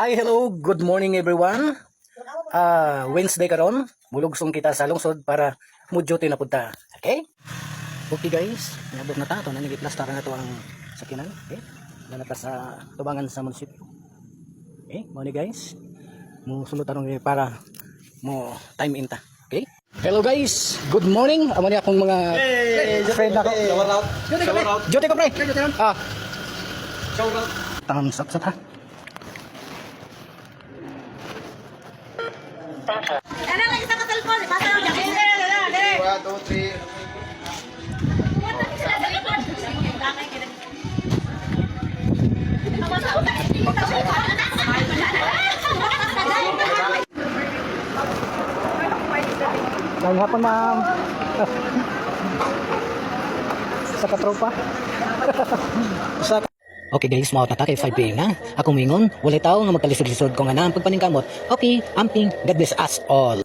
Hi, hello, good morning everyone. Wednesday karon, mulugsong kita sa lungsod para mudyote na punta. Okay? Okay guys, niabot na ta, ito na nagiplastar na ito ang sakinan. Okay? Nanata sa tubangan sa munisipyo. Okay, mo ni guys. Mo sulod tarong para mo time in ta. Okay? Hello guys, good morning. Amo ni akong mga friend ako. Shower out. Jote ko pre. Ah, Shower out. tangan sa ta. Ano lang isa ka telepon? Basta yung jacket. 1, 2, 3. Ngayong hapon ma'am. Sa katropa. Okay guys, mga tatake 5 p.m. na. Ako mingon, wala tao nga magkalisod-lisod ko nga na ang pagpaningkamot. Okay, amping, God bless us all.